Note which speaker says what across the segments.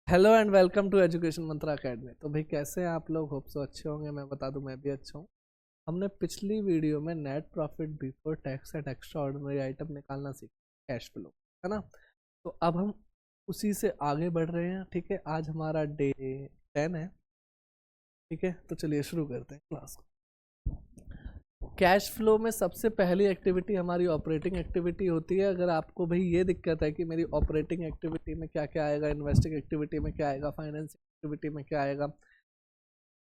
Speaker 1: Hello and welcome to education Mantra academy. तो भाई कैसे हैं आप लोग? होप सो अच्छे होंगे। मैं बता दूं मैं भी अच्छा हूं। हमने पिछली वीडियो में net profit before tax and extra ordinary item निकालना सीखा, कैश फ्लो, है ना। तो अब हम उसी से आगे बढ़ रहे हैं। ठीक है, आज हमारा डे 10 है। ठीक है, तो चलिए शुरू करते हैं क्लास को। कैश फ्लो में सबसे पहली एक्टिविटी हमारी ऑपरेटिंग एक्टिविटी होती है। अगर आपको भाई ये दिक्कत है कि मेरी ऑपरेटिंग एक्टिविटी में क्या क्या आएगा, इन्वेस्टिंग एक्टिविटी में क्या आएगा, फाइनेंसिंग एक्टिविटी में क्या आएगा,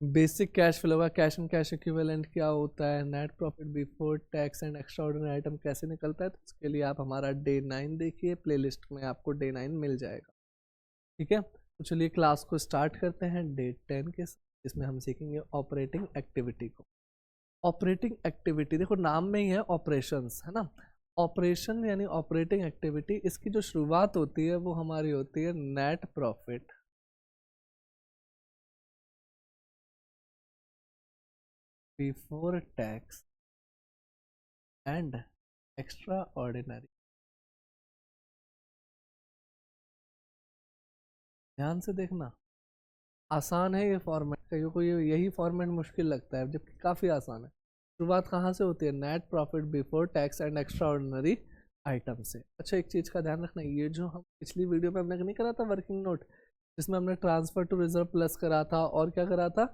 Speaker 1: बेसिक कैश फ्लो का कैश एंड कैश इक्विवेलेंट क्या होता है, net profit before tax and extra ordinary item कैसे निकलता है, तो उसके लिए आप हमारा डे 9 देखिए, प्लेलिस्ट में आपको डे 9 मिल जाएगा। ठीक है, तो चलिए क्लास को स्टार्ट करते हैं डे 10 के साथ, जिसमें हम सीखेंगे ऑपरेटिंग एक्टिविटी को। ऑपरेटिंग एक्टिविटी देखो नाम में ही है ऑपरेशंस, है ना। ऑपरेशन यानी ऑपरेटिंग एक्टिविटी, इसकी जो शुरुआत होती है वो हमारी होती है net profit before tax and extra ordinary. ध्यान से देखना, आसान है ये फॉर्मेट, कईयों को ये यही फॉर्मेट मुश्किल लगता है, जबकि काफ़ी आसान है। शुरुआत कहाँ से होती है? Net profit before tax and extra ordinary item से। अच्छा, एक चीज़ का ध्यान रखना, ये जो हम पिछली वीडियो में हमने नहीं करा था वर्किंग नोट, जिसमें हमने ट्रांसफर टू रिजर्व प्लस करा था और क्या करा था,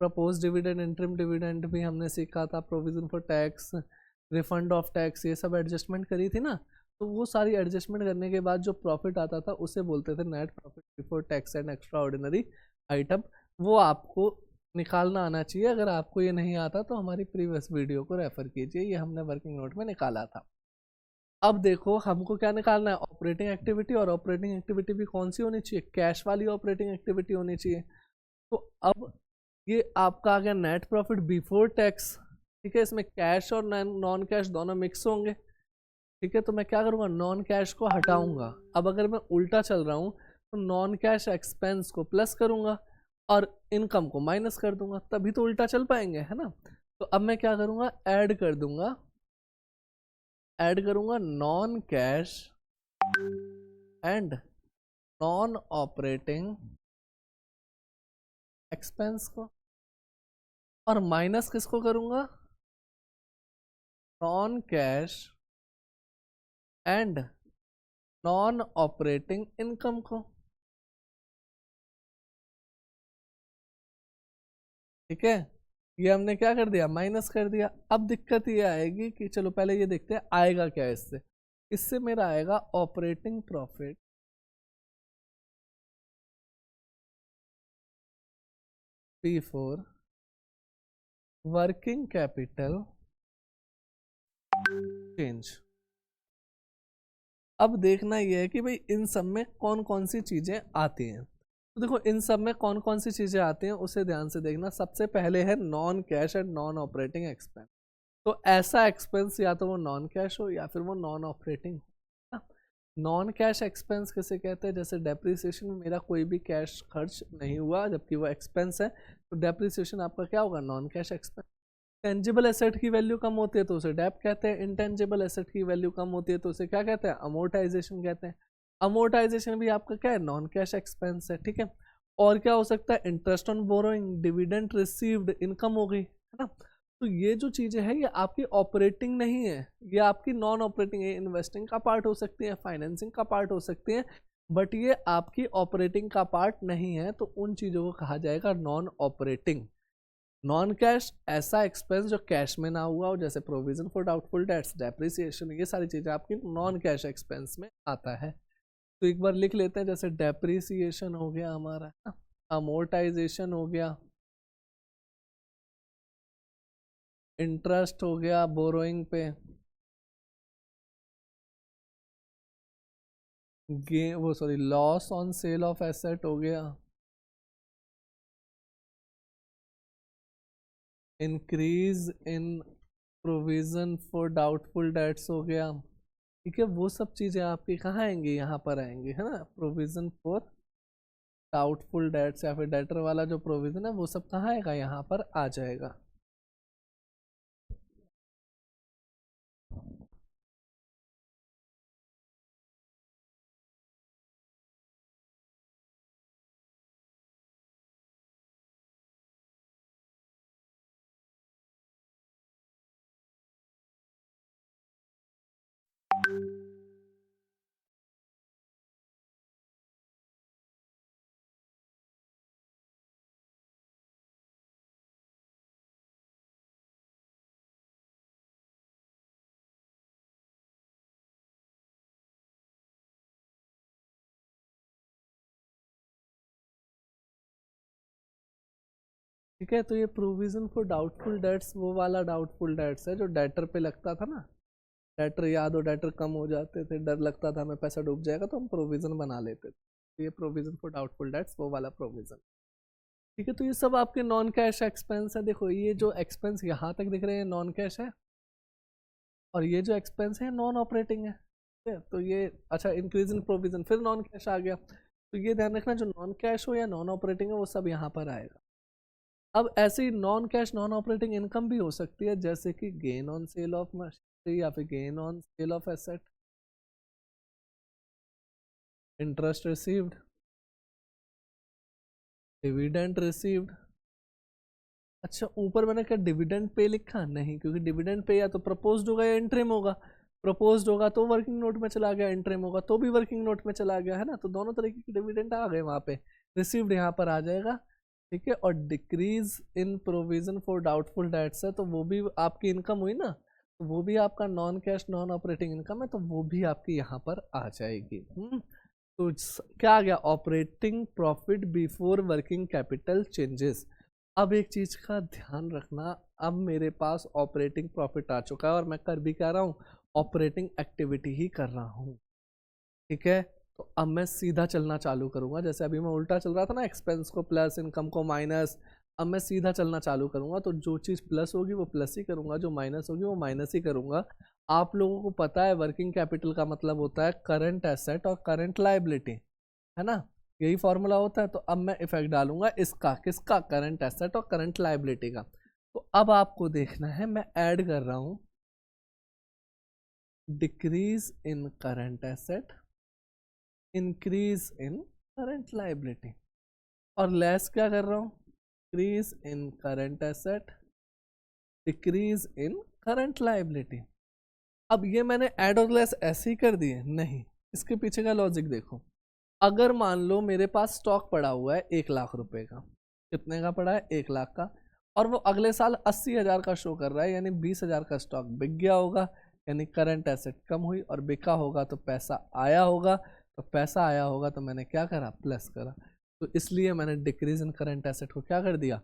Speaker 1: प्रपोज डिविडेंड, इंटरिम डिविडेंड भी हमने सीखा था, provision for tax, refund of tax, ये सब एडजस्टमेंट करी थी ना। तो वो सारी एडजस्टमेंट करने के बाद जो प्रॉफिट आता था उसे बोलते थे net profit before tax and extra ordinary item. वो आपको निकालना आना चाहिए। अगर आपको ये नहीं आता तो हमारी प्रीवियस वीडियो को रेफर कीजिए, ये हमने वर्किंग नोट में निकाला था। अब देखो हमको क्या निकालना है, ऑपरेटिंग एक्टिविटी। और ऑपरेटिंग एक्टिविटी भी कौन सी होनी चाहिए? कैश वाली ऑपरेटिंग एक्टिविटी होनी चाहिए। तो अब ये आपका आ गया नेट प्रॉफिट बिफोर टैक्स। ठीक है, इसमें कैश और नॉन कैश दोनों मिक्स होंगे। ठीक है, तो मैं क्या करूंगा, नॉन कैश को हटाऊंगा। अब अगर मैं उल्टा चल रहा हूं तो नॉन कैश एक्सपेंस को प्लस करूंगा और इनकम को माइनस कर दूंगा, तभी तो उल्टा चल पाएंगे, है ना। तो अब मैं क्या करूंगा, ऐड करूंगा non cash and non operating expense को, और माइनस किसको करूंगा, non cash and non operating income को। ठीक है, ये हमने क्या कर दिया, माइनस कर दिया। अब दिक्कत ये आएगी कि चलो पहले ये देखते हैं आएगा क्या इससे। इससे मेरा आएगा operating profit before working capital change. अब देखना यह है कि भाई इन सब में कौन कौन सी चीजें आती हैं। तो देखो इन सब में कौन कौन सी चीजें आती हैं उसे ध्यान से देखना। सबसे पहले है non cash and non operating expense. तो ऐसा एक्सपेंस या तो वो नॉन कैश हो या फिर वो नॉन ऑपरेटिंग हो। नॉन कैश एक्सपेंस किसे कहते हैं? जैसे डेप्रिसिएशन में मेरा कोई भी कैश खर्च नहीं हुआ जबकि वो एक्सपेंस है, तो डेप्रिसिएशन आपका क्या होगा, non cash expense. Tangible asset की वैल्यू कम होती है तो उसे डेप कहते हैं। इंटेंजिबल एसेट की वैल्यू कम होती है तो उसे क्या कहते हैं, अमोर्टाइजेशन कहते हैं। अमोर्टाइजेशन भी आपका क्या है, नॉन कैश एक्सपेंस है। ठीक है, और क्या हो सकता है, interest on borrowing, dividend received, income हो गई, है ना। तो ये जो चीजें हैं ये आपकी ऑपरेटिंग नहीं है, ये आपकी नॉन ऑपरेटिंग है। इन्वेस्टिंग का पार्ट हो सकती है, फाइनेंसिंग का पार्ट हो सकती है, बट ये आपकी ऑपरेटिंग का पार्ट नहीं है। तो उन चीजों को कहा जाएगा नॉन ऑपरेटिंग। नॉन कैश ऐसा एक्सपेंस जो कैश में ना हुआ हो, जैसे provision for doubtful debts, depreciation, ये सारी चीजें आपकी नॉन कैश एक्सपेंस में आता है। तो एक बार लिख लेते हैं, जैसे डेप्रिसिएशन हो गया हमारा, अमोर्टाइजेशन हो गया, इंटरेस्ट हो गया बोरोइंग पे, वो sorry loss on sale of asset हो गया, increase in provision for doubtful debts हो गया। ठीक है, वो सब चीजें आपकी कहाँ आएंगी, यहाँ पर आएंगी, है ना। प्रोविजन फॉर डाउटफुल डेट्स या फिर डेटर वाला जो प्रोविजन है वो सब कहाँ आएगा, यहाँ पर आ जाएगा। ठीक है, तो ये प्रोविजन फॉर डाउटफुल डेट्स वो वाला डाउटफुल डेट्स है जो डेटर पे लगता था ना। डेटर याद हो, डेटर कम हो जाते थे, डर लगता था हमें पैसा डूब जाएगा, तो हम प्रोविजन बना लेते थे। तो ये प्रोविजन फॉर डाउटफुल डेट्स वो वाला प्रोविजन। ठीक है, तो ये सब आपके नॉन कैश एक्सपेंस है। देखो ये जो एक्सपेंस यहाँ तक दिख रहे हैं नॉन कैश है, और ये जो एक्सपेंस है नॉन ऑपरेटिंग है। ठीक है, तो ये अच्छा इंक्रीज इन प्रोविजन फिर नॉन कैश आ गया। तो ये ध्यान रखना, जो नॉन कैश हो या नॉन ऑपरेटिंग है वो सब यहाँ पर आएगा। अब ऐसे ही non cash non operating income भी हो सकती है, जैसे कि gain on sale of machinery या फिर gain on sale of asset, interest received, dividend received. अच्छा ऊपर मैंने क्या डिविडेंड पे लिखा? नहीं, क्योंकि डिविडेंड पे या तो प्रपोज्ड होगा या इंट्रिम होगा। प्रपोज्ड होगा तो वर्किंग नोट में चला गया, इंट्रिम होगा तो भी वर्किंग नोट में चला गया, है ना। तो दोनों तरीके के डिविडेंड आ गए वहां पे, रिसीव्ड यहाँ पर आ जाएगा। ठीक है, और decrease in provision for doubtful debts है, तो वो भी आपकी इनकम हुई ना, तो वो भी आपका non cash non operating income है, तो वो भी आपकी यहाँ पर आ जाएगी। तो क्या आ गया? Operating profit before working capital changes. अब एक चीज का ध्यान रखना, अब मेरे पास ऑपरेटिंग प्रॉफिट आ चुका है और मैं कर भी क्या रहा हूँ, ऑपरेटिंग एक्टिविटी ही कर रहा हूँ। ठीक है, तो अब मैं सीधा चलना चालू करूंगा। जैसे अभी मैं उल्टा चल रहा था ना, एक्सपेंस को प्लस इनकम को माइनस, अब मैं सीधा चलना चालू करूंगा। तो जो चीज़ प्लस होगी वो प्लस ही करूंगा, जो माइनस होगी वो माइनस ही करूंगा। आप लोगों को पता है वर्किंग कैपिटल का मतलब होता है करंट एसेट और करंट लायबिलिटी, है ना, यही फॉर्मूला होता है। तो अब मैं इफेक्ट डालूंगा इसका, किसका? करंट एसेट और करंट लायबिलिटी का। तो अब आपको देखना है, मैं ऐड कर रहा हूं decrease in current asset, increase in current liability, और लेस क्या कर रहा हूं? Increase in current asset, decrease in current liability. अब ये मैंने ऐड और लेस ऐसे ही कर दिए? नहीं, इसके पीछे का लॉजिक देखो। अगर मान लो मेरे पास स्टॉक पड़ा हुआ है 1 लाख रुपए का, कितने का पड़ा है? 1 लाख का, और वो अगले साल 80,000 का शो कर रहा है, यानी 20,000 का स्टॉक बिक गया होगा, यानी करंट एसेट कम हुई, और बिका होगा तो पैसा आया होगा। तो पैसा आया होगा तो मैंने क्या करा? प्लस करा। तो इसलिए मैंने डिक्रीज इन करंट एसेट को क्या कर दिया?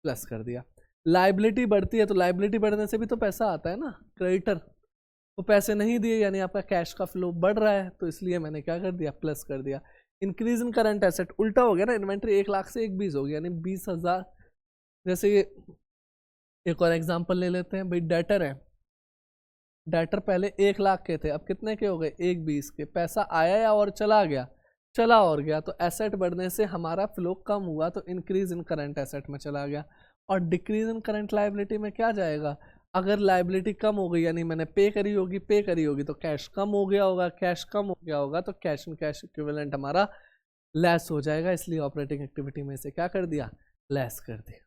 Speaker 1: प्लस कर दिया। लाइबिलिटी बढ़ती है तो लाइबिलिटी बढ़ने से भी तो पैसा आता है ना, क्रेडिटर तो पैसे नहीं दिए, यानी आपका कैश का फ्लो बढ़ रहा है, तो इसलिए मैंने क्या कर दिया? प्लस कर दिया। इंक्रीज इन करंट एसेट उल्टा हो गया ना, इन्वेंट्री 1 लाख से 1 20 हो गया, यानी 20,000। जैसे ये एक और एग्जांपल ले लेते हैं भाई, डेटर है, डेटर पहले 1 लाख के थे, अब कितने के हो गए? 1 20 के। पैसा आया या और चला गया? चला और गया। तो एसेट बढ़ने से हमारा फ्लो कम हुआ, तो इंक्रीज इन करंट एसेट में चला गया। और डिक्रीज इन करंट लायबिलिटी में क्या जाएगा? अगर लायबिलिटी कम हो गई, यानी मैंने पे करी होगी, तो कैश कम हो गया होगा, कैश कम हो गया होगा तो कैश इन कैश इक्विवेलेंट हमारा लेस हो जाएगा, इसलिए ऑपरेटिंग एक्टिविटी में से क्या कर दिया? लेस कर दिया।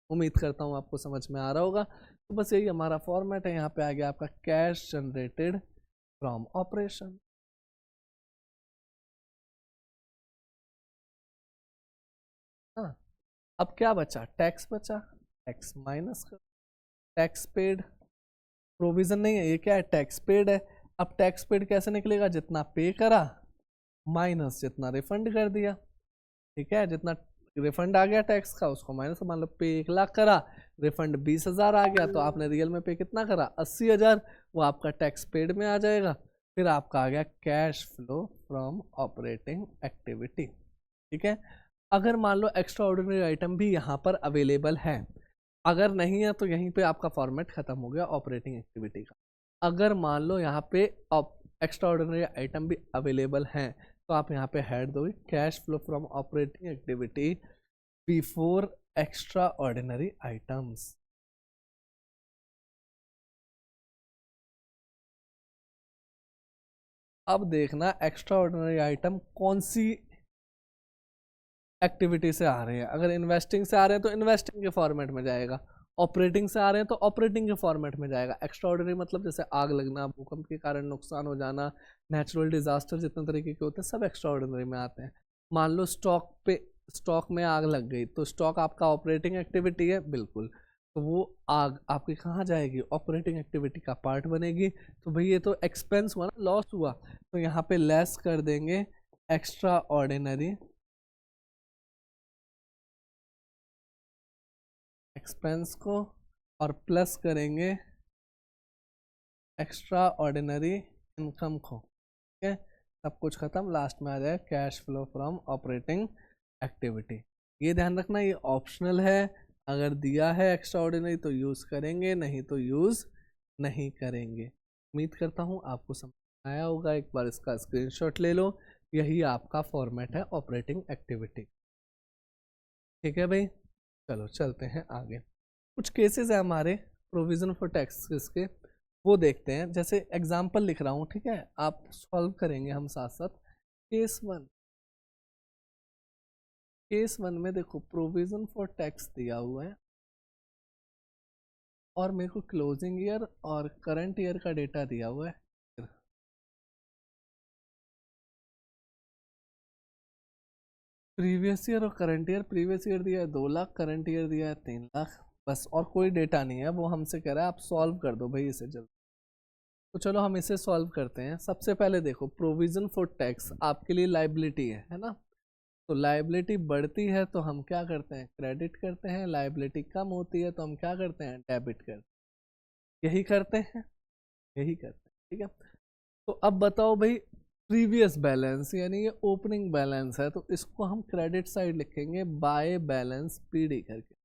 Speaker 1: उम्मीद करता हूँ आपको समझ में आ रहा होगा। तो बस यही हमारा फॉर्मेट है। यहाँ पे आ गया आपका कैश जनरेटेड फ्रॉम ऑपरेशन। हाँ, अब क्या बचा? टैक्स बचा, टैक्स माइनस कर, टैक्स पेड, प्रोविजन नहीं है, ये क्या है? टैक्स पेड है। अब टैक्स पेड कैसे निकलेगा? जितना पे करा माइनस जितना रिफंड कर दिया। ठीक है, जितना रिफंड आ गया टैक्स का उसको माइनस, मान लो पे 1 लाख करा, रिफंड 20,000 आ गया, तो आपने रियल में पे कितना करा? 80,000, वो आपका टैक्स पेड में आ जाएगा। फिर आपका आ गया cash flow from operating activity. ठीक है, अगर मान लो एक्स्ट्रा ऑर्डिनरी आइटम भी यहाँ पर अवेलेबल है, अगर नहीं है तो यहीं पे आपका फॉर्मेट खत्म हो गया ऑपरेटिंग एक्टिविटी का। अगर मान लो यहाँ पे एक्स्ट्रा ऑर्डिनरी आइटम भी अवेलेबल हैं, तो आप यहाँ पे हेड दोगे cash flow from operating activity before extra ordinary items. अब देखना एक्स्ट्रा ऑर्डिनरी आइटम कौन सी एक्टिविटी से आ रहे हैं। अगर इन्वेस्टिंग से आ रहे हैं तो इन्वेस्टिंग के फॉर्मेट में जाएगा, ऑपरेटिंग से आ रहे हैं तो ऑपरेटिंग के फॉर्मेट में जाएगा। एक्स्ट्रा ऑर्डिनरी मतलब जैसे आग लगना, भूकंप के कारण नुकसान हो जाना, नेचुरल डिजास्टर जितने तरीके के होते हैं सब एक्स्ट्रा ऑर्डिनरी में आते हैं। मान लो स्टॉक में आग लग गई, तो स्टॉक आपका ऑपरेटिंग एक्टिविटी है, बिल्कुल, तो वो आग आपकी कहाँ जाएगी, ऑपरेटिंग एक्टिविटी का पार्ट बनेगी। तो भाई ये तो एक्सपेंस हुआ ना, लॉस हुआ, तो यहाँ पे लेस कर देंगे एक्स्ट्रा ऑर्डिनरी एक्सपेंस को और प्लस करेंगे एक्स्ट्रा ऑर्डिनरी इनकम को। ठीक है, सब कुछ खत्म, लास्ट में आ जाए cash flow from operating activity. ये ध्यान रखना ये ऑप्शनल है, अगर दिया है एक्स्ट्रा ऑर्डिनरी तो यूज करेंगे, नहीं तो यूज नहीं करेंगे। उम्मीद करता हूँ आपको समझ आया होगा, एक बार इसका स्क्रीनशॉट ले लो, यही आपका फॉर्मेट है ऑपरेटिंग एक्टिविटी। ठीक है भाई, चलो चलते हैं आगे। कुछ केसेस है हमारे प्रोविजन फॉर टैक्सेस के, वो देखते हैं। जैसे एग्जांपल लिख रहा हूँ, ठीक है, आप सॉल्व करेंगे हम साथ साथ। केस वन में देखो प्रोविजन फॉर टैक्स दिया हुआ है और मेरे को क्लोजिंग ईयर और करंट ईयर का डेटा दिया हुआ है। प्रीवियस ईयर और करंट ईयर, प्रीवियस ईयर दिया है 2 लाख, करंट ईयर दिया है 3 लाख, बस और कोई डेटा नहीं है। वो हमसे कह रहा है आप सॉल्व कर दो भाई इसे जल्दी। तो चलो हम इसे सॉल्व करते हैं। सबसे पहले देखो प्रोविजन फॉर टैक्स आपके लिए लाइबिलिटी है ना, तो लाइबिलिटी बढ़ती है तो हम क्या करते हैं, क्रेडिट करते हैं, लाइबिलिटी कम होती है तो हम क्या करते हैं, डेबिट करते हैं। यही करते हैं, यही करते हैं, ठीक है। तो अब बताओ भाई, प्रीवियस बैलेंस यानी ये ओपनिंग बैलेंस है, तो इसको हम क्रेडिट साइड लिखेंगे बाय बैलेंस पीडी करके।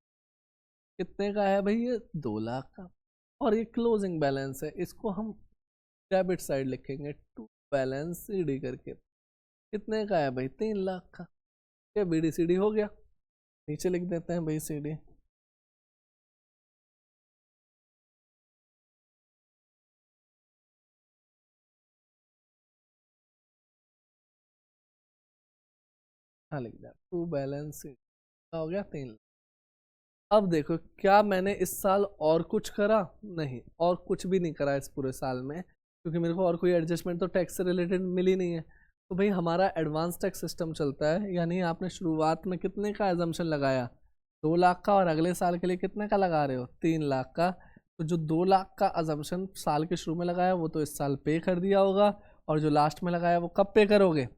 Speaker 1: कितने का है भाई, ये 2 लाख का। और ये क्लोजिंग बैलेंस है, इसको हम डेबिट साइड लिखेंगे टू बैलेंस सीडी करके। कितने का है भाई, 3 लाख का। ये बीडी सीडी हो गया, नीचे लिख देते हैं भाई सीडी। हाँ लिख दिया, टू बैलेंस सीडी हो गया 3 लाख। अब देखो क्या मैंने इस साल और कुछ करा, नहीं, और कुछ भी नहीं करा इस पूरे साल में, क्योंकि मेरे को और कोई एडजस्टमेंट तो टैक्स से रिलेटेड मिली नहीं है। तो भाई हमारा एडवांस टैक्स सिस्टम चलता है, यानी आपने शुरुआत में कितने का एजम्पशन लगाया, 2 लाख का, और अगले साल के लिए कितने का लगा रहे हो, 3 लाख का। तो जो 2 लाख का एजम्पशन साल के शुरू में लगाया वो तो इस साल पे कर दिया होगा, और जो लास्ट में लगाया वो कब पे करोगे,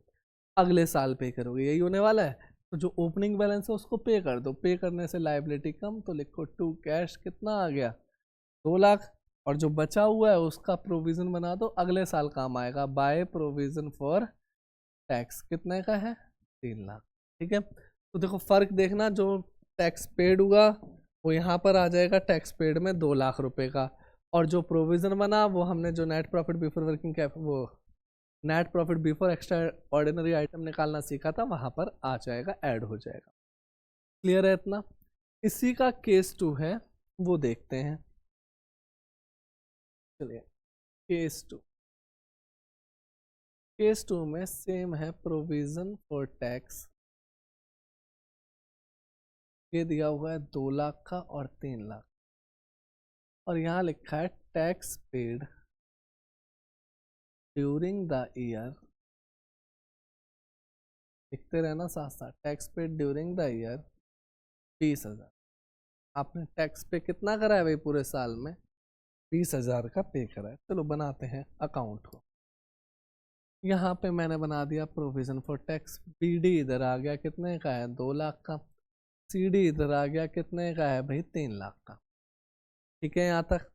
Speaker 1: अगले साल पे करोगे, यही होने वाला है। तो जो ओपनिंग बैलेंस है उसको पे कर दो, पे करने से लाइबिलिटी कम, तो लिखो टू कैश, कितना आ गया, 2 लाख। और जो बचा हुआ है उसका प्रोविजन बना दो, अगले साल काम आएगा, बाय प्रोविजन फॉर टैक्स, कितने का है, 3 लाख। ठीक है, तो देखो फर्क देखना, जो टैक्स पेड हुआ वो यहाँ पर आ जाएगा टैक्स पेड में 2 लाख रुपए का, और जो प्रोविजन बना वो हमने जो net profit before working cap, वो net profit before extra ordinary item निकालना सीखा था, वहां पर आ जाएगा, ऐड हो जाएगा। क्लियर है इतना। इसी का केस 2 है, वो देखते हैं। चलिए केस टू में सेम है, प्रोविजन फॉर टैक्स, ये दिया हुआ है 2 लाख का और 3 लाख, और यहाँ लिखा है tax paid during the year, लिखते रहना साथ साथ, tax paid during the year 20,000। आपने टैक्स पे कितना करा है भाई पूरे साल में, 20,000 का पे करा है। चलो बनाते हैं अकाउंट को। यहाँ पे मैंने बना दिया प्रोविजन फॉर टैक्स, बीडी इधर आ गया, कितने का है, 2 लाख का, सीडी इधर आ गया, कितने का है भाई, 3 लाख का। ठीक है यहाँ तक।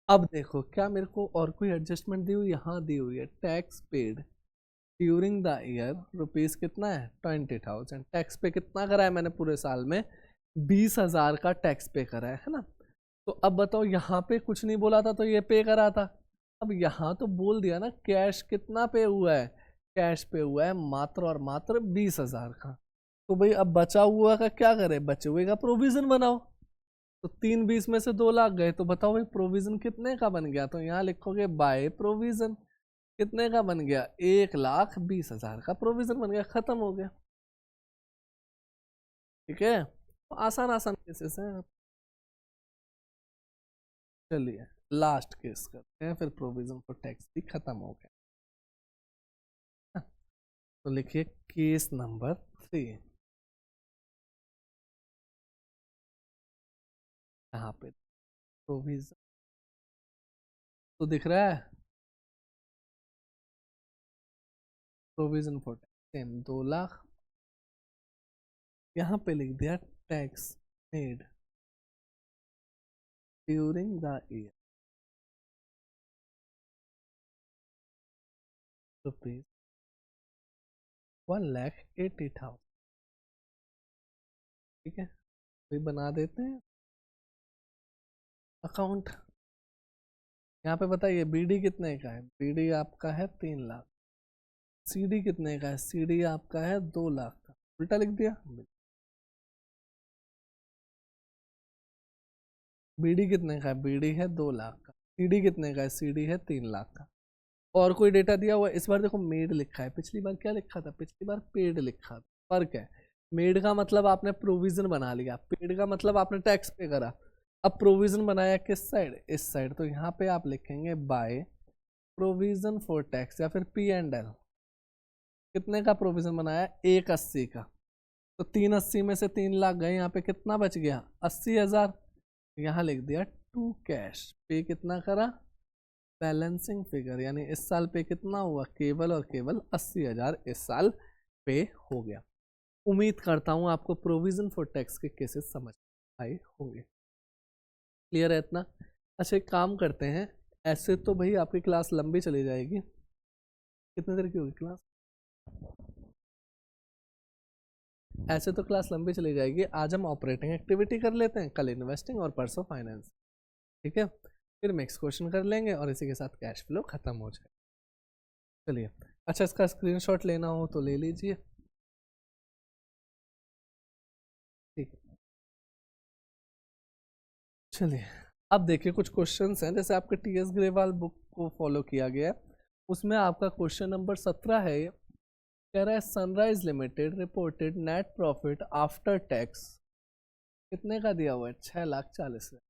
Speaker 1: अब देखो क्या मेरे को और कोई एडजस्टमेंट दी हुई, यहाँ दी हुई है tax paid during the year rupees कितना है, 20,000। टैक्स पे कितना करा है मैंने पूरे साल में, 20,000 का टैक्स पे करा है ना। तो अब बताओ, यहाँ पे कुछ नहीं बोला था तो ये पे करा था, अब यहाँ तो बोल दिया ना कैश कितना पे हुआ है, कैश पे हुआ है मात्र और मात्र 20,000 का। तो भाई अब बचा हुआ का क्या करे, बचे हुए का प्रोविजन बनाओ। तो 3 20 में से 2 लाख गए, तो बताओ भाई प्रोविजन कितने का बन गया, तो यहाँ लिखोगे बाय प्रोविजन, कितने का बन गया, 1,20,000 का प्रोविजन बन गया, खत्म हो गया। ठीक है, तो आसान आसान केसेस हैं। चलिए लास्ट केस करते हैं, फिर प्रोविजन फॉर टैक्स भी खत्म हो गया। तो लिखिए केस नंबर 3। यहाँ पे प्रोविजन तो दिख रहा है, provision for tax same 2 lakh, यहाँ पे लिख दिया tax made during the year rupees 1,80,000। ठीक है, तो बना देते हैं अकाउंट। यहाँ पे बताइए बीडी कितने का है, बीडी आपका है 3 लाख, सीडी कितने का है, सीडी आपका है 2 लाख का, उल्टा लिख दिया। बीडी कितने का है, बीडी है 2 लाख का, सीडी कितने का है, सीडी है 3 लाख का। और कोई डेटा दिया हुआ है, इस बार देखो मेड लिखा है, पिछली बार क्या लिखा था, पिछली बार पेड लिखा था। फर्क है, मेड का मतलब आपने प्रोविजन बना लिया, पेड का मतलब आपने टैक्स पे करा। अब प्रोविजन बनाया किस साइड, इस साइड, तो यहाँ पे आप लिखेंगे बाय प्रोविजन फॉर टैक्स या फिर P&L। कितने का प्रोविजन बनाया, 180 का, तो 380 में से 3 लाख गए, यहाँ पे कितना बच गया, 80,000। यहाँ लिख दिया टू कैश, पे कितना करा, बैलेंसिंग फिगर, यानी इस साल पे कितना हुआ, केवल और केवल 80,000 इस साल पे हो गया। उम्मीद करता हूँ आपको प्रोविजन फॉर टैक्स के केसेस समझ आए होंगे। क्लियर है इतना? अच्छा एक काम करते हैं, ऐसे तो भाई आपकी क्लास लंबी चली जाएगी, कितने देर की होगी क्लास, ऐसे तो क्लास लंबी चली जाएगी। आज हम ऑपरेटिंग एक्टिविटी कर लेते हैं, कल इन्वेस्टिंग और परसों फाइनेंस। ठीक है, फिर नेक्स्ट क्वेश्चन कर लेंगे और इसी के साथ कैश फ्लो खत्म हो जाए। चलिए, अच्छा इसका स्क्रीनशॉट लेना हो तो ले लीजिए। ठीक है, चलिए अब देखिए कुछ क्वेश्चंस हैं, जैसे आपके TS ग्रेवाल बुक को फॉलो किया गया है, उसमें आपका क्वेश्चन नंबर 17 है। ये कह रहा है sunrise limited reported net profit after tax, कितने का दिया हुआ है, 6,40,000।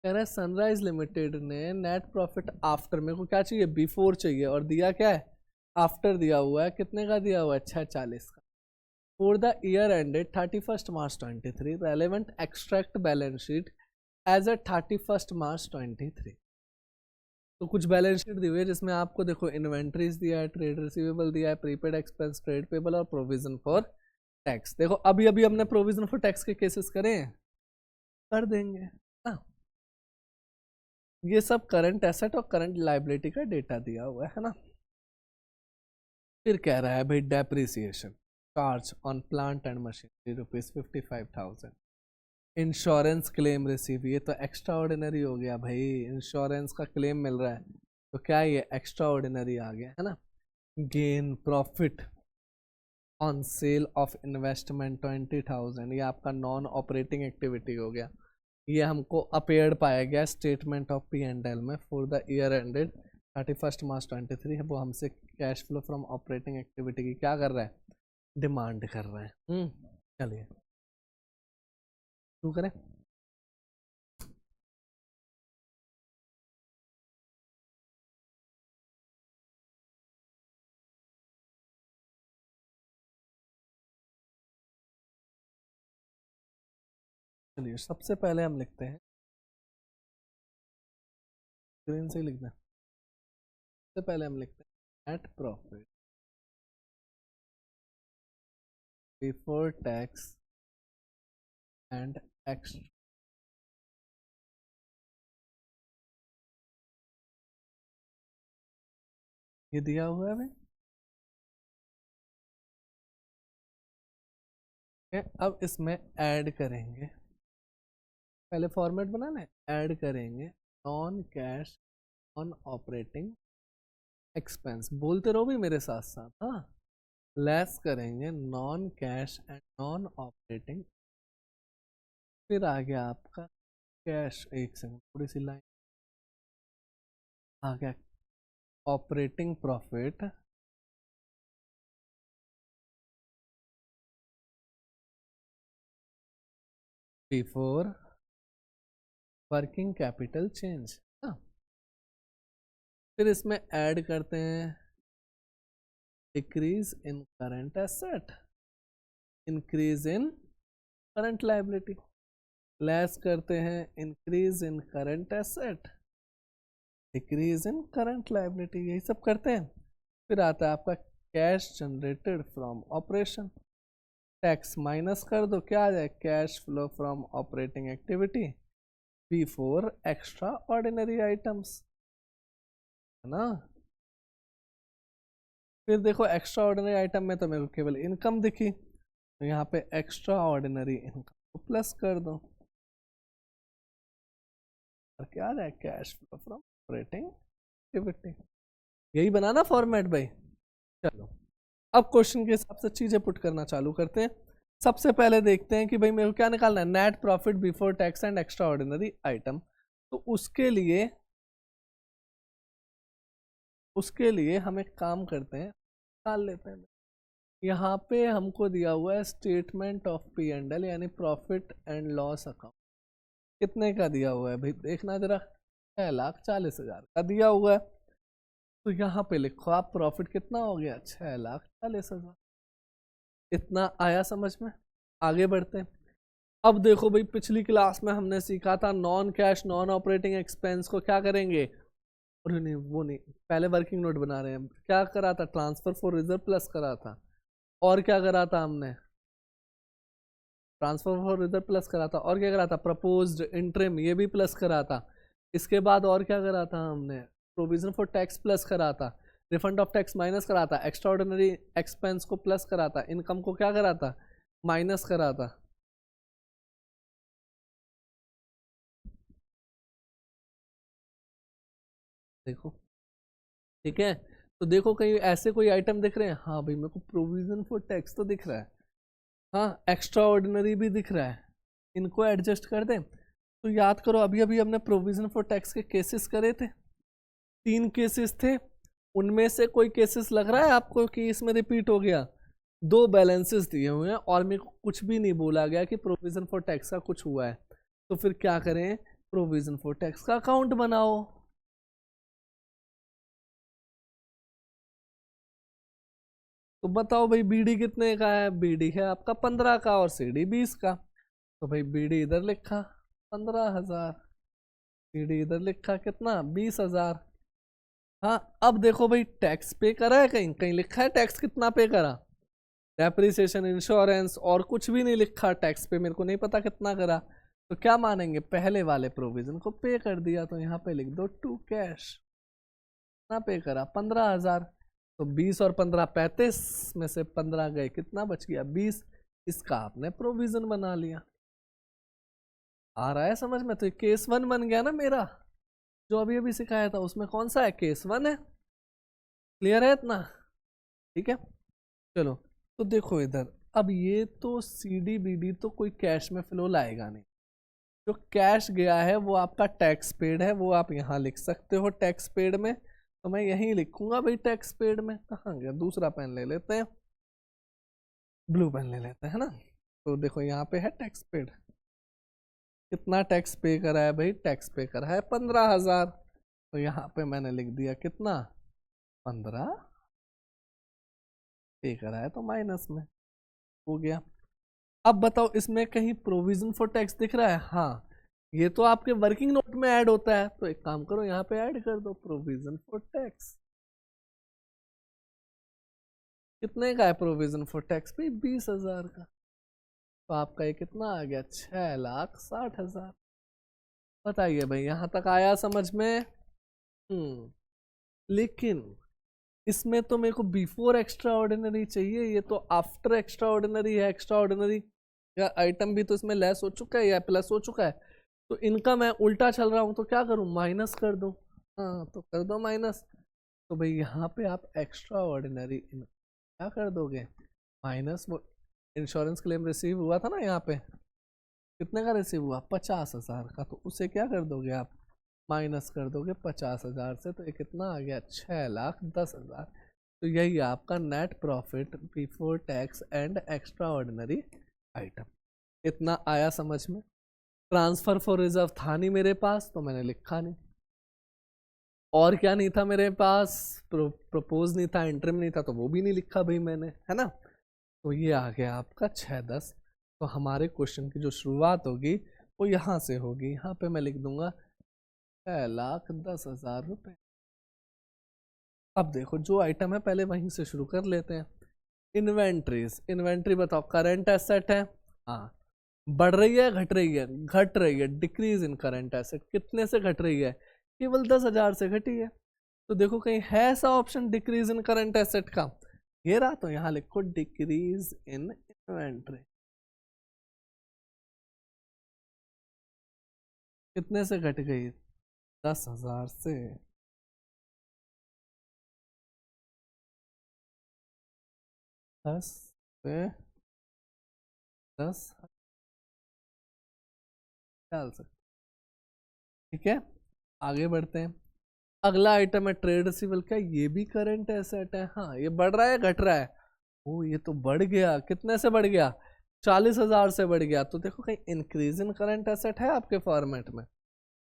Speaker 1: कह रहा है सनराइज लिमिटेड ने नेट प्रॉफिट आफ्टर, मेरे को क्या चाहिए, बिफोर चाहिए, और दिया क्या है, आफ्टर दिया हुआ है, कितने का दिया हुआ है, 6,40 का। For the year ended 31 March 23 relevant extract balance sheet as a 31 March 23। तो कुछ बैलेंस शीट दी हुई है जिसमें आपको देखो इन्वेंट्रीज दिया है, ट्रेड रिसीवेबल दिया है, प्रीपेड एक्सपेंस, ट्रेड पेबल और प्रोविजन फॉर टैक्स। देखो अभी अभी हमने प्रोविजन फॉर टैक्स के केसेस करे हैं, कर देंगे ना। ये सब करंट एसेट और करंट लाइबिलिटी का डेटा दिया हुआ है ना। फिर कह रहा है भाई depreciation charge on plant and machinery ₹55,000। Insurance claim receive, ये तो एक्स्ट्रा ऑर्डिनरी हो गया भाई, इंश्योरेंस का क्लेम मिल रहा है, तो क्या ये एक्स्ट्रा ऑर्डिनरी आ गया है ना। Gain profit on sale of investment 20,000, ये आपका नॉन ऑपरेटिंग एक्टिविटी हो गया, ये हमको अपेयर्ड पाया गया स्टेटमेंट ऑफ P&L में for the year ended 31 March 23 है। वो हमसे cash flow from operating activity की क्या कर रहा है, डिमांड कर रहा है। चलिए शुरू करें। चलिए सबसे पहले हम लिखते हैं, स्क्रीन से ही लिखना है। सबसे पहले हम लिखते हैं net profit before tax and extra, ये दिया हुआ है भाई। अब इसमें ऐड करेंगे, पहले फॉर्मेट बनाना है, ऐड करेंगे non cash non operating expense, बोलते रहो भी मेरे साथ साथ, हाँ। लेस करेंगे non cash and non operating, फिर आ गया आपका कैश, एक सेकंड थोड़ी सी लाइन, आ गया operating profit before working capital change. फिर इसमें ऐड करते हैं decrease in current asset, increase in current liability, less करते हैं increase in current asset, decrease in current liability, यही सब करते हैं। फिर आता है आपका cash generated from operation, tax minus कर दो, क्या आ जाए cash flow from operating activity before extra ordinary items, है ना। फिर देखो एक्स्ट्रा ऑर्डिनरी आइटम में तो मेरे को केवल इनकम दिखी, तो यहाँ पे एक्स्ट्रा ऑर्डिनरी इनकम को प्लस कर दो, और क्या आ जाए cash flow from operating activity. यही बनाना फॉर्मेट भाई। चलो अब क्वेश्चन के हिसाब से चीजें पुट करना चालू करते हैं। सबसे पहले देखते हैं कि भाई मेरे को क्या निकालना है, net profit before tax and extra ordinary item. तो उसके लिए हम एक काम करते हैं, निकाल लेते हैं। यहाँ पे हमको दिया हुआ है statement of P and L यानी प्रॉफिट एंड लॉस अकाउंट, कितने का दिया हुआ है भाई देखना जरा, 6,40,000 का दिया हुआ है। तो यहाँ पे लिखो आप प्रॉफिट कितना हो गया, 6,40,000। इतना आया समझ में, आगे बढ़ते हैं। अब देखो भाई पिछली क्लास में हमने सीखा था non cash non operating expense को क्या करेंगे, और नहीं वो नहीं, पहले वर्किंग नोट बना रहे हैं। क्या करा था, ट्रांसफर फॉर रिजर्व प्लस करा था, और क्या करा था हमने, ट्रांसफर फॉर रिजर्व प्लस करा था, और क्या करा था, प्रपोज्ड इंटरिम ये भी प्लस करा था। इसके बाद और क्या करा था हमने, प्रोविजन फॉर टैक्स प्लस करा था, रिफंड ऑफ टैक्स माइनस करा था, एक्स्ट्रा ऑर्डिनरी एक्सपेंस को प्लस करा था, इनकम को क्या करा था, माइनस करा था। देखो ठीक है, तो देखो कहीं ऐसे कोई आइटम दिख रहे हैं, हाँ भाई मेरे को प्रोविजन फॉर टैक्स तो दिख रहा है, हाँ एक्स्ट्रा ऑर्डिनरी भी दिख रहा है, इनको एडजस्ट कर दें। तो याद करो अभी अभी हमने प्रोविजन फॉर टैक्स के केसेस करे थे, 3 केसेस थे, उनमें से कोई केसेस लग रहा है आपको कि इसमें रिपीट हो गया, 2 बैलेंसेस दिए हुए हैं और मेरे को कुछ भी नहीं बोला गया कि प्रोविजन फॉर टैक्स का कुछ हुआ है। तो फिर क्या करें, प्रोविजन फॉर टैक्स का अकाउंट बनाओ। तो बताओ भाई बीडी कितने का है, बीडी है आपका 15 का और सीडी 20 का। तो भाई बीडी इधर लिखा 15,000, सीडी इधर लिखा कितना 20,000। हाँ अब देखो भाई टैक्स पे करा है, कहीं कहीं लिखा है टैक्स कितना पे करा, डेप्रिसिएशन इंश्योरेंस और कुछ भी नहीं लिखा टैक्स पे, मेरे को नहीं पता कितना करा। तो क्या मानेंगे, पहले वाले प्रोविजन को पे कर दिया, तो यहाँ पे लिख दो टू कैश, कितना पे करा 15,000। तो 20 और 15 35 में से 15 गए, कितना बच गया 20, इसका आपने प्रोविजन बना लिया। आ रहा है समझ में, तो केस 1 बन गया ना मेरा, जो अभी अभी सिखाया था उसमें कौन सा है, केस 1 है। क्लियर है इतना, ठीक है। चलो तो देखो इधर, अब ये तो सीडी बीडी तो कोई कैश में फ्लो लाएगा नहीं, जो कैश गया है वो आपका टैक्स पेड है, वो आप यहाँ लिख सकते हो टैक्स पेड में। तो मैं यहीं लिखूंगा भाई टैक्स पेड में, कहाँ गया, दूसरा पेन ले लेते हैं, ब्लू पेन ले लेते हैं ना। तो देखो यहाँ पे है टैक्स पेड, कितना टैक्स पे करा है भाई, टैक्स पे करा है 15,000। तो यहाँ पे मैंने लिख दिया कितना 15 पे करा है, तो माइनस में हो गया। अब बताओ इसमें कहीं प्रोविजन फॉर टैक्स दिख रहा है, हाँ ये तो आपके वर्किंग नोट में ऐड होता है, तो एक काम करो यहाँ पे ऐड कर दो प्रोविजन फॉर टैक्स। कितने का है प्रोविजन फॉर टैक्स भाई, 20,000 का। तो आपका ये कितना आ गया, 6,60,000। बताइए भाई यहाँ तक आया समझ में। लेकिन इसमें तो मेरे को बिफोर एक्स्ट्रा ऑर्डिनरी चाहिए, ये तो आफ्टर एक्स्ट्रा ऑर्डिनरी है। एक्स्ट्रा ऑर्डिनरी या आइटम भी तो इसमें लेस हो चुका है या प्लस हो चुका है, तो इनका मैं उल्टा चल रहा हूँ, तो क्या करूँ, माइनस कर दूँ। हाँ तो कर दो माइनस। तो भाई यहाँ पे आप एक्स्ट्रा ऑर्डिनरी क्या कर दोगे, माइनस। वो इंश्योरेंस क्लेम रिसीव हुआ था ना यहाँ पे, कितने का रिसीव हुआ, 50,000 का, तो उसे क्या कर दोगे आप, माइनस कर दोगे 50,000 से। तो ये कितना आ गया, 6,10,000। तो यही आपका net profit before tax and extra ordinary item. इतना आया समझ में। ट्रांसफर फॉर रिजर्व था नहीं मेरे पास तो मैंने लिखा नहीं। और क्या नहीं था मेरे पास, प्रपोज नहीं था, इंटरम नहीं था, तो वो भी नहीं लिखा भाई मैंने, है ना। तो ये आ गया आपका 6-10। तो हमारे क्वेश्चन की जो शुरुआत होगी वो यहाँ से होगी। यहाँ पे मैं लिख दूंगा 6,10,000 रुपए। अब देखो जो आइटम है पहले वहीं से शुरू कर लेते हैं। इन्वेंट्रीज, इन्वेंट्री बताओ करंट एसेट है, हाँ। बढ़ रही है घट रही है? घट रही है। डिक्रीज इन करंट एसेट, कितने से घट रही है? केवल 10,000 से घटी है। तो देखो कहीं है ऐसा option decrease in current asset का? ये रहा, तो यहां लिखो डिक्रीज इन इन्वेंट्री। कितने से घट गई? 10,000 से। 10 से 10 डाल सकते, ठीक है। आगे बढ़ते हैं। अगला आइटम है ट्रेड रिसीवेबल। क्या ये भी करंट एसेट है? हाँ। ये बढ़ रहा है घट रहा है? ओ ये तो बढ़ गया। कितने से बढ़ गया? 40,000 से बढ़ गया। तो देखो कहीं इंक्रीज इन करंट एसेट है आपके फॉर्मेट में?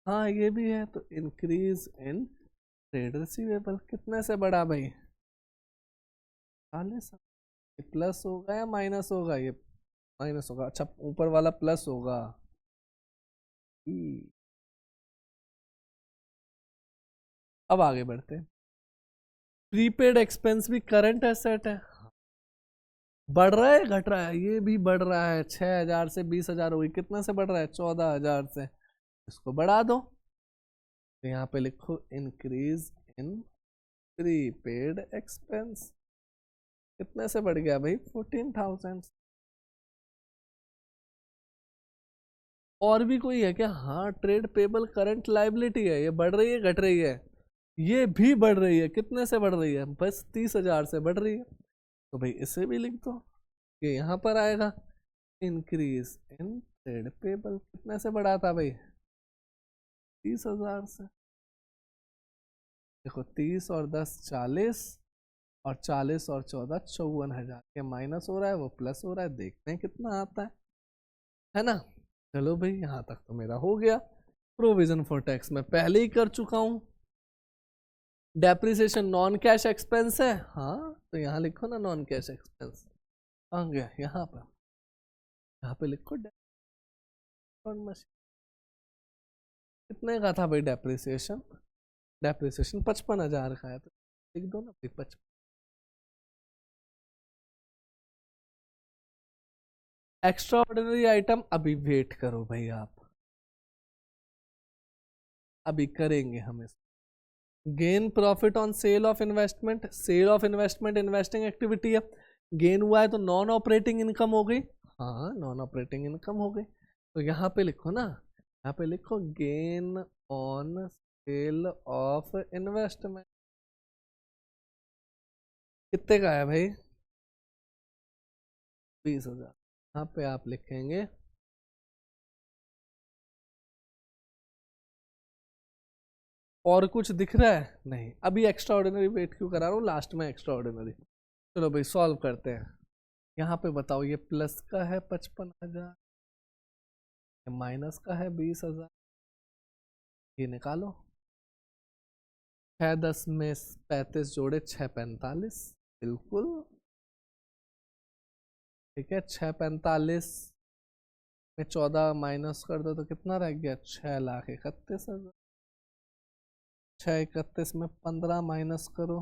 Speaker 1: हाँ ये भी है। तो इंक्रीज इन ट्रेड रिसीवेबल कितने से बढ़ा भाई? 40। प्लस होगा या माइनस होगा? ये माइनस होगा। अच्छा ऊपर वाला प्लस होगा। अब आगे बढ़ते हैं। प्रीपेड एक्सपेंस भी करंट एसेट है। बढ़ रहा है घट रहा है? ये भी बढ़ रहा है। 6,000 से 20,000 हो गई। कितने से बढ़ रहा है? 14,000 से। इसको बढ़ा दो। तो यहाँ पे लिखो इंक्रीज इन प्रीपेड एक्सपेंस। कितने से बढ़ गया भाई? 14,000। और भी कोई है क्या? हाँ ट्रेड पेबल करंट लाइबिलिटी है। ये बढ़ रही है घट रही है? ये भी बढ़ रही है। कितने से बढ़ रही है? बस 30,000 से बढ़ रही है। तो भाई इसे भी लिख दो, ये यहाँ पर आएगा। इंक्रीज इन ट्रेड पेबल कितने से बढ़ा था भाई? 30,000 से। देखो 30 और 10 40, और 40 और 14 54,000। ये माइनस हो रहा है वो प्लस हो रहा है, देखते हैं कितना आता है ना। चलो भाई यहाँ तक तो मेरा हो गया। प्रोविजन फॉर टैक्स मैं पहले ही कर चुका हूँ। डेप्रिसिएशन नॉन कैश एक्सपेंस है, हाँ। तो यहाँ लिखो ना नॉन कैश एक्सपेंस। आ गया यहाँ पे लिखो मशीन। कितने का था भाई डेप्रिसिएशन? डेप्रिसिएशन 55,000 का है, तो लिख दो ना भाई 55। एक्स्ट्रा ऑर्डिनरी आइटम अभी वेट करो भाई आप, अभी करेंगे हम इसको। Gain profit on sale of investment. Sale of investment investing activity है, गेन हुआ है तो नॉन ऑपरेटिंग इनकम हो गई। हाँ नॉन ऑपरेटिंग इनकम हो गई। तो यहाँ पे लिखो ना, यहाँ पे लिखो gain on sale of investment. कितने का है भाई? 20,000। यहाँ पे आप लिखेंगे और कुछ दिख रहा है? नहीं। अभी एक्स्ट्रा ऑर्डिनरी वेट क्यों करा रहा हूँ, लास्ट में एक्स्ट्रा ऑर्डिनरी। चलो भाई सॉल्व करते हैं। यहाँ पे बताओ ये प्लस का है 55,000, माइनस का है 20,000। ये निकालो। 6 10 में 35 जोड़े 6 45, बिल्कुल ठीक है। 6 45 में 14 माइनस कर दो तो कितना रह गया? 6,31,000। 6,31 में 15 माइनस करो,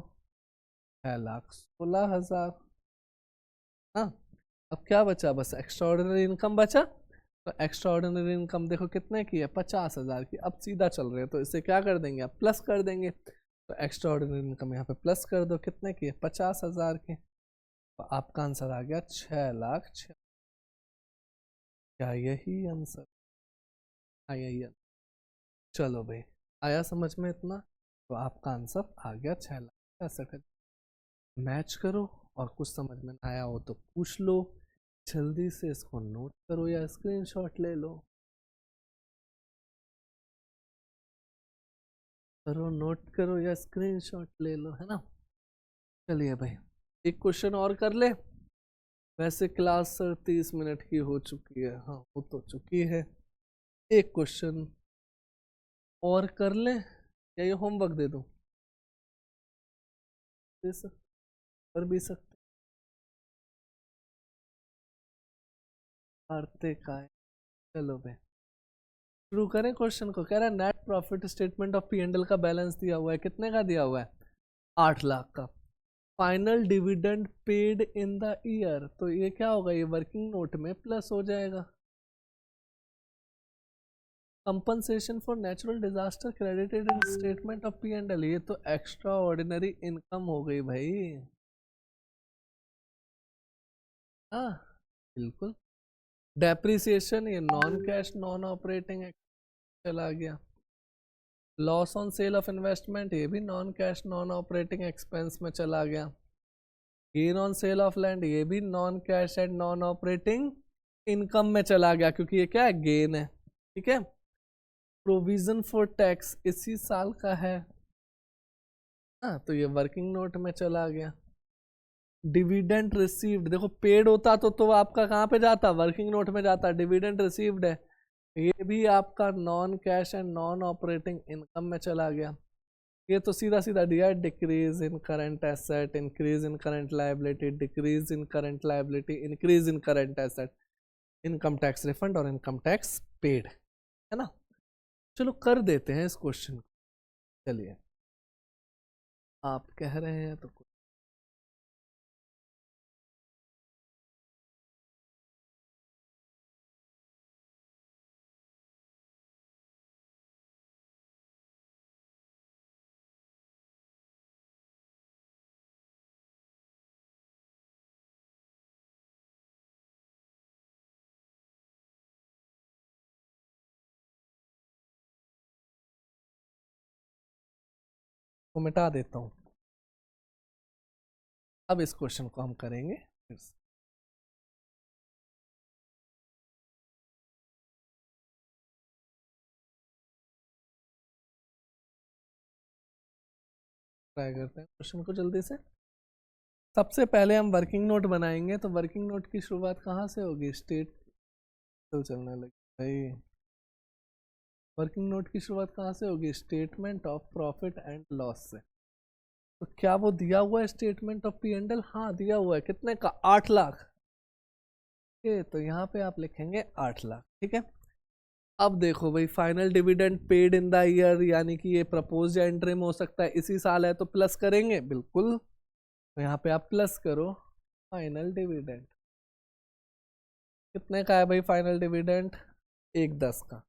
Speaker 1: 6,16,000। हाँ। अब क्या बचा? बस एक्स्ट्रा ऑर्डिनरी इनकम बचा। तो एक्स्ट्रा ऑर्डिनरी इनकम देखो कितने की है? 50,000 की। अब सीधा चल रहे हैं तो इसे क्या कर देंगे? आप प्लस कर देंगे। तो एक्स्ट्रा ऑर्डिनरी इनकम यहाँ पे प्लस कर दो, कितने की है? 50,000 की। तो आपका आंसर आ गया 6,06,000। क्या यही आंसर? हाँ यही आंसर। चलो भाई आया समझ में इतना? तो आपका आंसर आ गया 6,65,000। मैच करो, और कुछ समझ में ना आया हो तो पूछ लो। जल्दी से इसको नोट करो या स्क्रीनशॉट ले लो। करो, नोट करो या स्क्रीनशॉट ले लो, है ना। चलिए भाई एक क्वेश्चन और कर ले। वैसे क्लास सर 30 मिनट की हो चुकी है, हाँ हो तो चुकी है। एक क्वेश्चन और कर लें या ये होमवर्क दे दूं? दे सकते, कर भी सकते, करते का है। चलो भाई शुरू करें। क्वेश्चन को कह रहा है net profit statement of P&L का बैलेंस दिया हुआ है, कितने का दिया हुआ है? 8 लाख का। Final dividend paid in the year, तो ये क्या होगा, ये वर्किंग नोट में प्लस हो जाएगा। Compensation for natural disaster credited in statement of P&L, ये तो एक्स्ट्रा ऑर्डिनरी इनकम हो गई भाई। हाँ बिल्कुल। डेप्रिसिएशन ये नॉन कैश नॉन ऑपरेटिंग चला गया। Loss on sale of investment ये भी non cash non operating expense में चला गया। Gain on sale of land ये भी non cash and non operating income में चला गया, क्योंकि ये क्या है, गेन है। ठीक है। प्रोविजन फॉर टैक्स इसी साल का है, हाँ, तो ये वर्किंग नोट में चला गया। डिविडेंड रिसीव्ड देखो, पेड होता तो आपका कहाँ पे जाता, वर्किंग नोट में जाता। डिविडेंड रिसीव्ड है, ये भी आपका non cash and non operating income में चला गया। ये तो सीधा सीधा दिया है, decrease in current asset, increase in current liability, decrease in current liability, increase in current asset, income tax refund और इनकम टैक्स पेड, है ना। चलो कर देते हैं इस क्वेश्चन को। चलिए आप कह रहे हैं तो को मिटा देता हूं। अब इस क्वेश्चन को हम करेंगे फिर से। ट्राई करते हैं क्वेश्चन को जल्दी से। सबसे पहले हम वर्किंग नोट बनाएंगे, तो वर्किंग नोट की शुरुआत कहाँ से होगी, स्टेट चलने लगी भाई। वर्किंग नोट की शुरुआत कहाँ से होगी, statement of profit and loss से। तो क्या वो दिया हुआ है स्टेटमेंट ऑफ P&L? हाँ दिया हुआ है, कितने का, 8 लाख। तो यहाँ पे आप लिखेंगे 8 लाख। ठीक है। अब देखो भाई, final dividend paid in the year, यानी कि ये प्रपोज या इंटरिम हो सकता है, इसी साल है तो प्लस करेंगे बिल्कुल। तो यहाँ पे आप प्लस करो फाइनल डिविडेंड। कितने का है भाई फाइनल डिविडेंड, 1/10 का।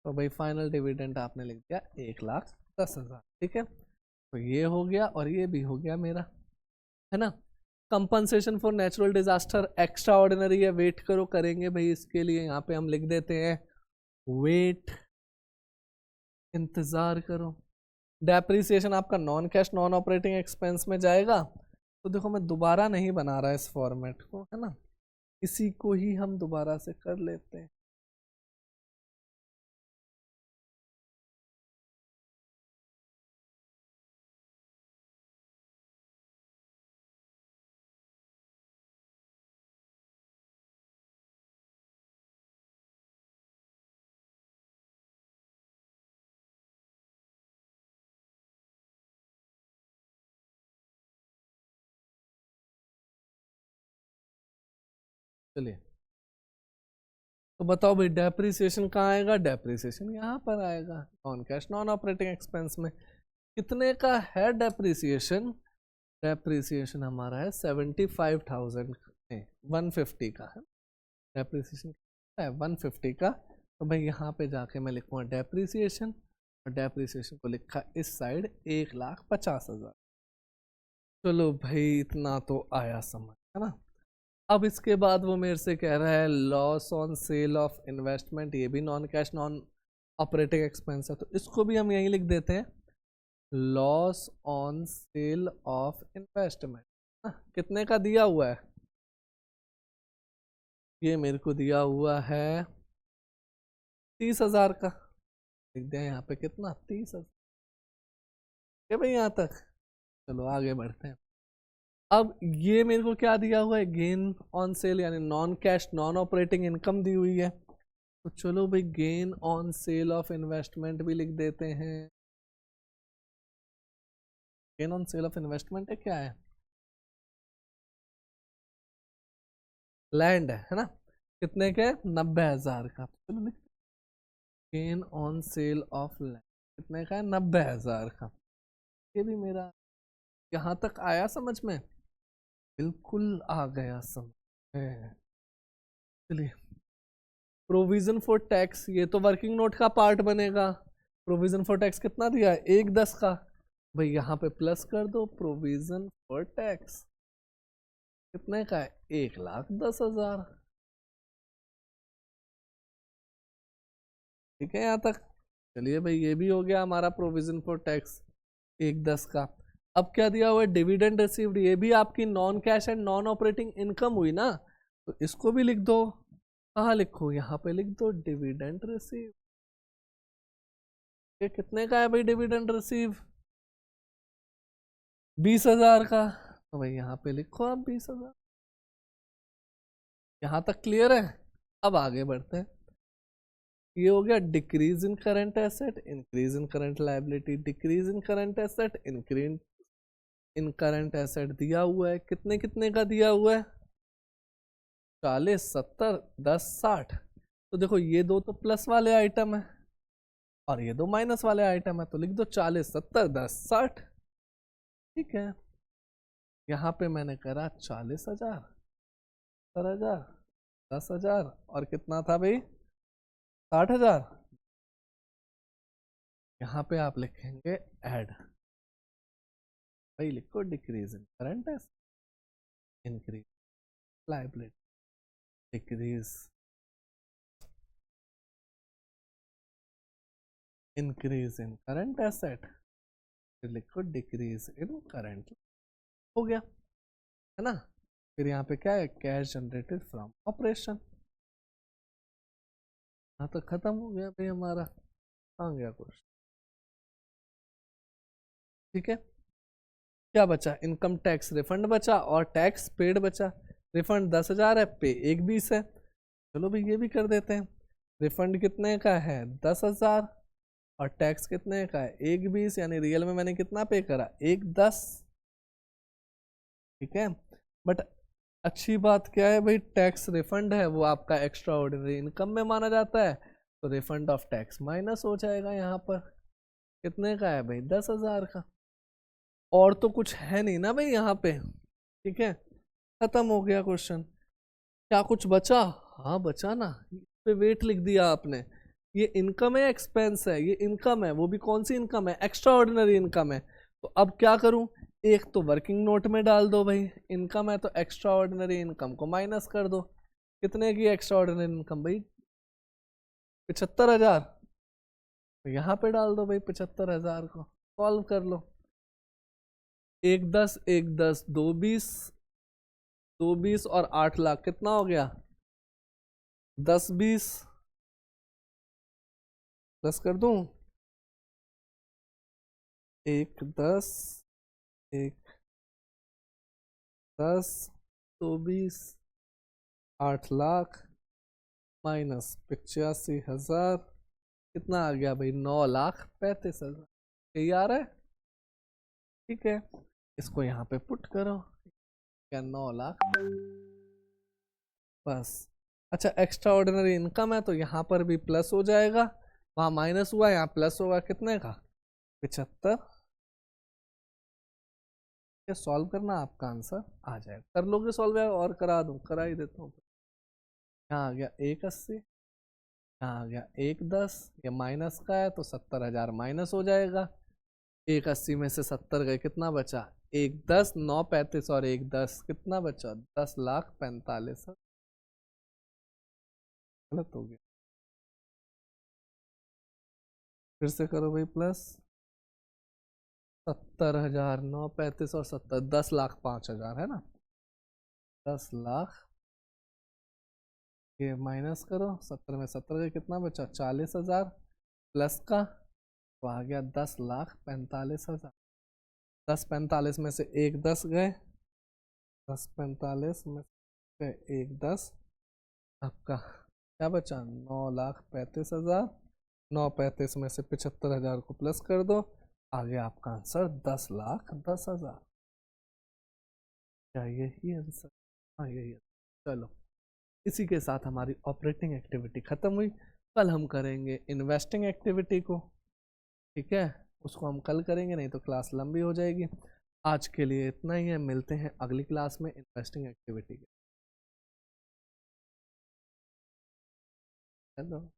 Speaker 1: तो भाई फाइनल डिविडेंड आपने लिख दिया 1,10,000। ठीक है। तो ये हो गया और ये भी हो गया मेरा, है ना। Compensation for natural disaster extra ordinary है, वेट करो करेंगे भाई इसके लिए। यहाँ पे हम लिख देते हैं वेट, इंतजार करो। डेप्रिसिएशन आपका non cash non operating expense में जाएगा। तो देखो मैं दोबारा नहीं बना रहा इस फॉर्मेट को, है ना, इसी को ही हम दोबारा से कर लेते हैं। चलिए तो बताओ भाई डेप्रिसिएशन कहाँ आएगा, डेप्रिसिएशन यहाँ पर आएगा, non cash non operating expense में। कितने का है डेप्रिसिएशन, डेप्रिसिएशन हमारा है 75,000, 150 का है डेप्रिसिएशन, है 150 का। तो भाई यहाँ पे जाके मैं लिखूंगा डेप्रिसिएशन, और डेप्रिसिएशन को लिखा इस साइड 1,50,000। चलो भाई इतना तो आया समझ, है ना। अब इसके बाद वो मेरे से कह रहा है loss on sale of investment, ये भी non cash non operating expense है, तो इसको भी हम यहीं लिख देते हैं loss on sale of investment. कितने का दिया हुआ है, ये मेरे को दिया हुआ है 30,000 का। लिख दिया यहाँ पे कितना, 30,000। भाई यहाँ तक, चलो आगे बढ़ते हैं। अब ये मेरे को क्या दिया हुआ है, गेन ऑन सेल, यानी non cash non operating income दी हुई है। तो चलो भाई gain on sale of investment भी लिख देते हैं। Gain on sale of investment है, क्या है? लैंड है ना, कितने के? 90,000 का। चलो लिख, gain on sale of land कितने का है? 90,000 का। ये भी मेरा यहाँ तक आया समझ में? बिल्कुल आ गया समझ में। चलिए, प्रोविजन फॉर टैक्स, ये तो वर्किंग नोट का पार्ट बनेगा। प्रोविजन फॉर टैक्स कितना दिया है? 1,10 का। भाई यहाँ पे प्लस कर दो, प्रोविजन फॉर टैक्स कितने का है? 1,10,000। ठीक है यहाँ तक? चलिए भाई, ये भी हो गया हमारा प्रोविजन फॉर टैक्स 1,10 का। अब क्या दिया हुआ है? डिविडेंड रिसीव्ड, ये भी आपकी non cash and non operating income हुई ना, तो इसको भी लिख दो। कहाँ लिखो? यहाँ पे लिख दो डिविडेंड रिसीव। ये कितने का है भाई डिविडेंड रिसीव? 20,000 का। तो भाई यहाँ पे लिखो आप 20,000। यहाँ तक क्लियर है? अब आगे बढ़ते हैं। ये हो गया decrease in current asset, increase in current liability. Decrease in current asset, increase in current asset दिया हुआ है, कितने कितने का दिया हुआ है? 40, 70, 10, 60। तो देखो ये दो तो प्लस वाले आइटम है और ये दो माइनस वाले आइटम है, तो लिख दो 40, 70, 10, 60। ठीक है, यहाँ पे मैंने करा 40,000, 70,000, 10,000 और कितना था भाई? 60,000। यहाँ पे आप लिखेंगे ऐड। भाई लिखो decrease in current asset, increase liability, decrease increase in current asset, फिर लिखो डिक्रीज इन करंट। हो गया है ना? फिर यहाँ पे क्या है? Cash generated from operation. यहाँ तो खत्म हो गया भाई हमारा। आ गया क्वेश्चन। ठीक है, क्या बचा? इनकम टैक्स रिफंड बचा और टैक्स पेड बचा। रिफंड 10,000 है, पे 1,20 है। चलो भाई ये भी कर देते हैं। रिफंड कितने का है? 10,000 और टैक्स कितने का है? 1,20, यानी रियल में मैंने कितना पे करा? 1,10। ठीक है, बट अच्छी बात क्या है भाई? टैक्स रिफंड है वो आपका एक्स्ट्रा ऑर्डिनरी इनकम में माना जाता है, तो रिफंड ऑफ टैक्स माइनस हो जाएगा। यहाँ पर कितने का है भाई? 10,000 का। और तो कुछ है नहीं ना भाई यहाँ पे। ठीक है, खत्म हो गया क्वेश्चन। क्या कुछ बचा? हाँ बचा ना, इस पे वेट लिख दिया आपने। ये इनकम है, एक्सपेंस है? ये इनकम है, वो भी कौन सी इनकम है? एक्स्ट्रा ऑर्डिनरी इनकम है। तो अब क्या करूं? एक तो वर्किंग नोट में डाल दो भाई, इनकम है तो एक्स्ट्रा ऑर्डिनरी इनकम को माइनस कर दो। कितने की एक्स्ट्रा ऑर्डिनरी इनकम भाई? 75,000। तो यहाँ पे डाल दो भाई 75,000 को, सॉल्व कर लो। 1,10, 1,10, 2,20, 2,20 और 8,00,000 कितना हो गया? 10,20 प्लस कर दूं? 1,10, 1,10, 2,20, 8,00,000 माइनस 85,000, कितना आ गया भाई? 9,35,000। यही आ रहा है? ठीक है, इसको यहाँ पे पुट करो, क्या 9,00,000 बस। अच्छा, एक्स्ट्रा ऑर्डिनरी इनकम है तो यहाँ पर भी प्लस हो जाएगा, वहां माइनस हुआ, यहाँ प्लस होगा। कितने का? 75। ये सॉल्व करना, आपका आंसर आ जाएगा। कर लोगे सॉल्व या और करा दूं? करा ही देता हूँ। यहाँ आ गया 1,80, यहाँ आ गया 1,10। ये माइनस का है तो 70,000 माइनस हो जाएगा। 1,80 में से 70 गए, कितना बचा? 1,10, 9,35 और 1,10 कितना बचा? 10,45,000। गलत हो गया, फिर से करो भाई प्लस। 70,000, 9,35 और 70, 10,05,000 है ना? 10,00,000, ये माइनस करो, 70 में 70 का कितना बचा? 40,000 प्लस का, तो आ गया 10,45,000। 10,45 में से 1,10 गए, 10,45 में से 1,10 आपका क्या बचा 9,35,000, 935 में से 75,000 को प्लस कर दो, आगे आपका आंसर 10,10,000। क्या यही आंसर? हाँ यही है। चलो इसी के साथ हमारी ऑपरेटिंग एक्टिविटी खत्म हुई। कल हम करेंगे इन्वेस्टिंग एक्टिविटी को, ठीक है, उसको हम कल करेंगे, नहीं तो क्लास लंबी हो जाएगी। आज के लिए इतना ही है, मिलते हैं अगली क्लास में इन्वेस्टिंग एक्टिविटी के। हेलो।